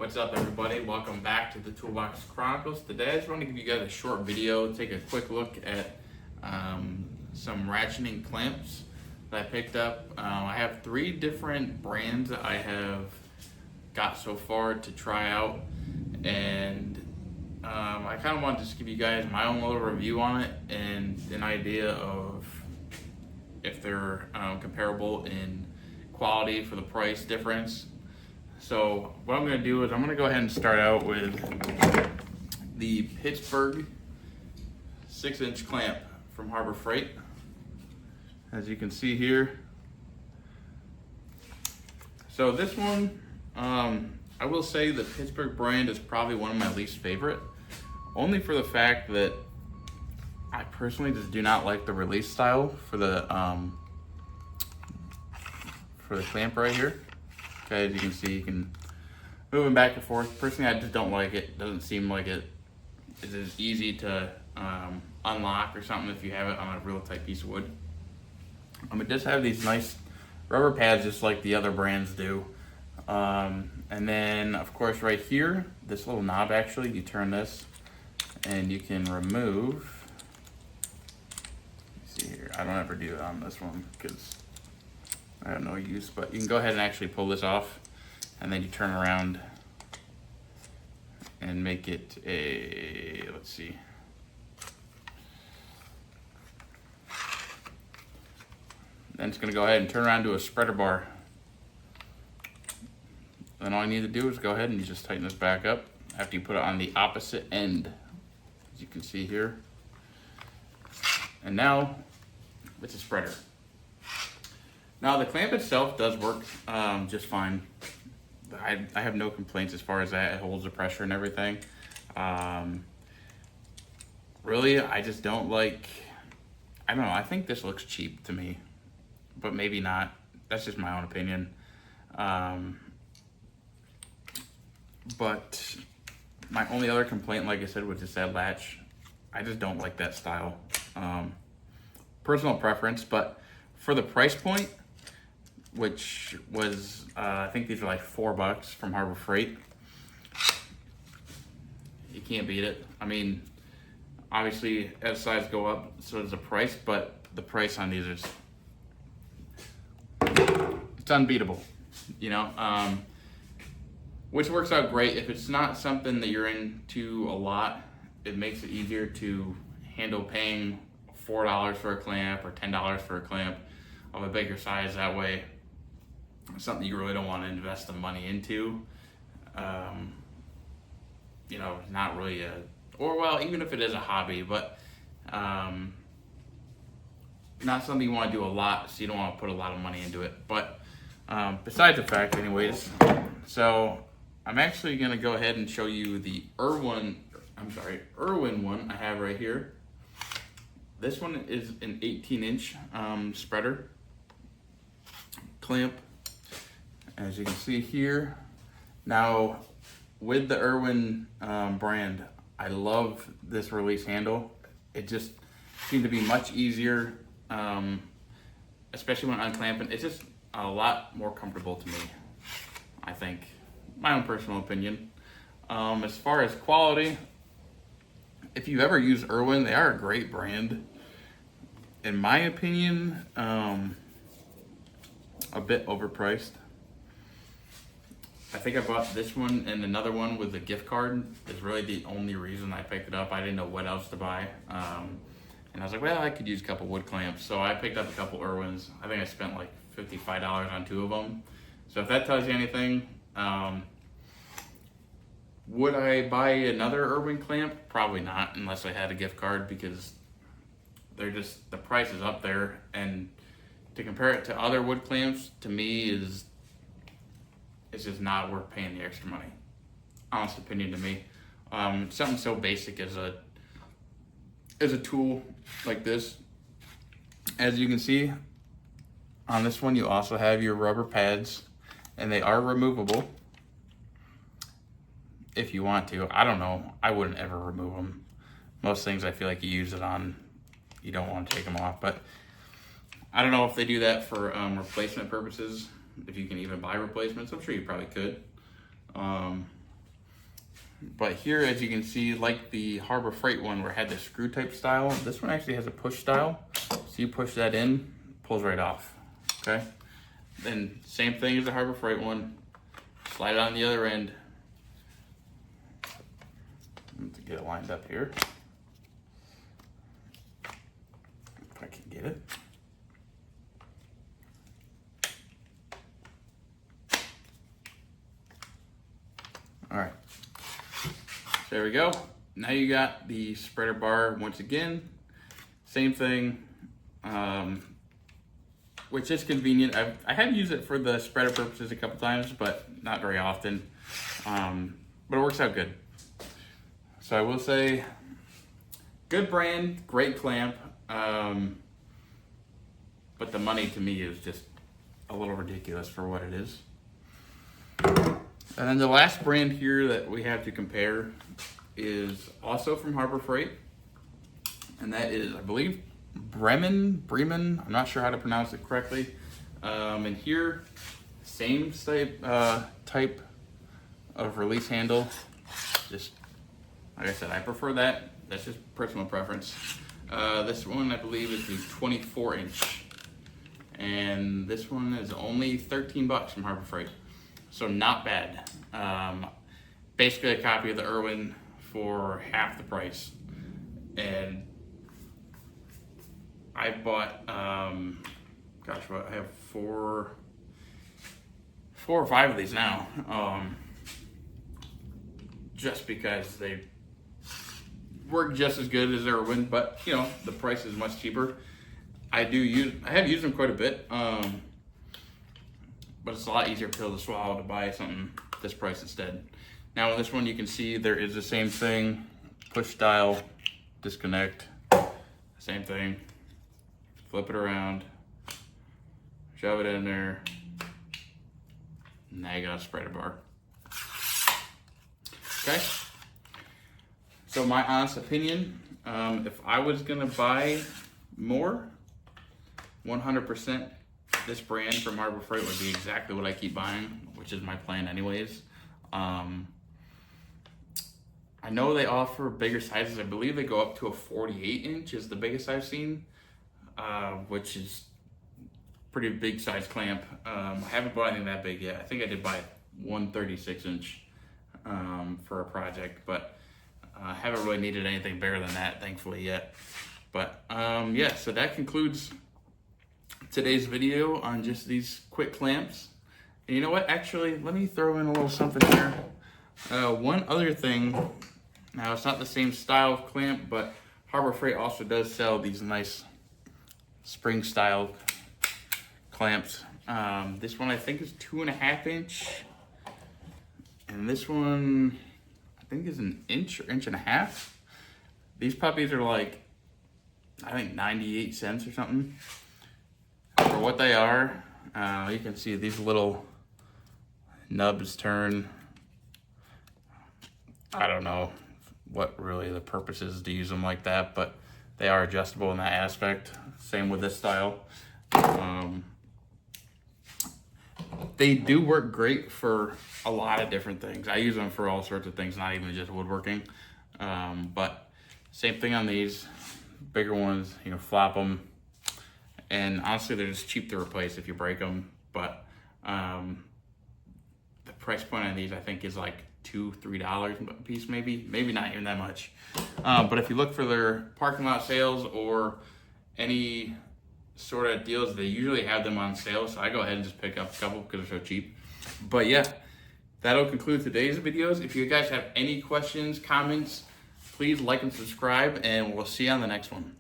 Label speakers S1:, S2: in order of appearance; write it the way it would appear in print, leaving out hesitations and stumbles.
S1: What's up, everybody? Welcome back to the Toolbox Chronicles. Today I just want to give you guys a short video, take a quick look at some ratcheting clamps that I picked up. I have 3 different brands that I have got so far to try out, and I kind of want to just give you guys my own little review on it and an idea of if they're comparable in quality for the price difference. So what I'm going to do is I'm going to go ahead and start out with the Pittsburgh 6-inch clamp from Harbor Freight. As you can see here. So this one, I will say the Pittsburgh brand is probably one of my least favorite, only for the fact that I personally just do not like the release style for the clamp right here. Okay, as you can see, you can move them back and forth. Personally, I just don't like it. Doesn't seem like it is as easy to unlock or something if you have it on a real tight piece of wood. It does have these nice rubber pads just like the other brands do. And then, of course, right here, this little knob, actually, you turn this and you can remove. Let's see here, I don't ever do it on this one because I have no use, but you can go ahead and actually pull this off, and then you turn around and make it a, let's see. Then it's gonna go ahead and turn around to a spreader bar. Then all you need to do is go ahead and you just tighten this back up after you put it on the opposite end, as you can see here. And now it's a spreader. Now the clamp itself does work just fine. I have no complaints as far as that. It holds the pressure and everything. Really, I just don't like, I don't know, I think this looks cheap to me, but maybe not. That's just my own opinion. But my only other complaint, like I said, was just that latch. I just don't like that style. Personal preference, but for the price point, which was, I think these are like $4 from Harbor Freight. You can't beat it. I mean, obviously as size go up, so does the price, but the price on these is, it's unbeatable, you know? Which works out great. If it's not something that you're into a lot, it makes it easier to handle paying $4 for a clamp or $10 for a clamp of a bigger size. That way, something you really don't want to invest the money into, you know, not really a, or well, even if it is a hobby, but not something you want to do a lot, so you don't want to put a lot of money into it. But besides the fact, anyways, so I'm actually going to go ahead and show you the Irwin one I have right here. This one is an 18-inch spreader clamp, as you can see here. Now, with the Irwin brand, I love this release handle. It just seemed to be much easier, especially when unclamping. It's just a lot more comfortable to me, I think. My own personal opinion. As far as quality, if you've ever used Irwin, they are a great brand. In my opinion, a bit overpriced. I think I bought this one and another one with a gift card. Is really the only reason I picked it up. I didn't know what else to buy. And I was like, well, I could use a couple wood clamps. So I picked up a couple Irwins. I think I spent like $55 on 2 of them. So if that tells you anything, would I buy another Irwin clamp? Probably not, unless I had a gift card, because they're just, the price is up there, and to compare it to other wood clamps, to me, it's just not worth paying the extra money. Honest opinion to me. Something so basic as a tool like this. As you can see, on this one you also have your rubber pads, and they are removable if you want to. I don't know, I wouldn't ever remove them. Most things I feel like you use it on, you don't want to take them off, but I don't know if they do that for replacement purposes, if you can even buy replacements. I'm sure you probably could. But here, as you can see, like the Harbor Freight one where it had the screw type style, this one actually has a push style. So you push that in, pulls right off, okay? Then same thing as the Harbor Freight one, slide it on the other end. To get it lined up here. If I can get it. All right, there we go. Now you got the spreader bar once again. Same thing, which is convenient. I have used it for the spreader purposes a couple times, but not very often. But it works out good. So I will say, good brand, great clamp, but the money to me is just a little ridiculous for what it is. And then the last brand here that we have to compare is also from Harbor Freight, and that is, I believe, Bremen, I'm not sure how to pronounce it correctly. And here, same type of release handle, just like I said, I prefer that. That's just personal preference. This one, I believe, is the 24-inch. And this one is only 13 bucks from Harbor Freight. So not bad. Basically a copy of the Irwin for half the price. And I bought, gosh, what, I have four or five of these now. Just because they work just as good as Irwin, but you know, the price is much cheaper. I have used them quite a bit, but it's a lot easier pill to swallow to buy something this price instead. Now on this one, you can see there is the same thing, push style, disconnect, same thing, flip it around, shove it in there, and now you got a spreader bar. Okay, so my honest opinion, if I was gonna buy more, 100% this brand from Harbor Freight would be exactly what I keep buying, which is my plan anyways. I know they offer bigger sizes. I believe they go up to a 48-inch is the biggest I've seen, which is pretty big size clamp. I haven't bought anything that big yet. I think I did buy one 36-inch for a project, but I haven't really needed anything bigger than that, thankfully, yet. But yeah, so that concludes today's video on just these quick clamps. And you know what? Actually, let me throw in a little something here. One other thing, now it's not the same style of clamp, but Harbor Freight also does sell these nice spring style clamps. This one I think is 2.5-inch. And this one, I think is an inch or inch and a half. These puppies are like, I think 98 cents or something. For what they are, you can see these little nubs turn. I don't know what really the purpose is to use them like that, but they are adjustable in that aspect. Same with this style. They do work great for a lot of different things. I use them for all sorts of things, not even just woodworking. But same thing on these bigger ones, you know, flop them. And honestly, they're just cheap to replace if you break them. But the price point on these, I think, is like $2-3 a piece, maybe not even that much. But if you look for their parking lot sales or any sort of deals, they usually have them on sale, so I go ahead and just pick up a couple because they're so cheap. But yeah, that'll conclude today's videos. If you guys have any questions, comments, please like and subscribe, and we'll see you on the next one.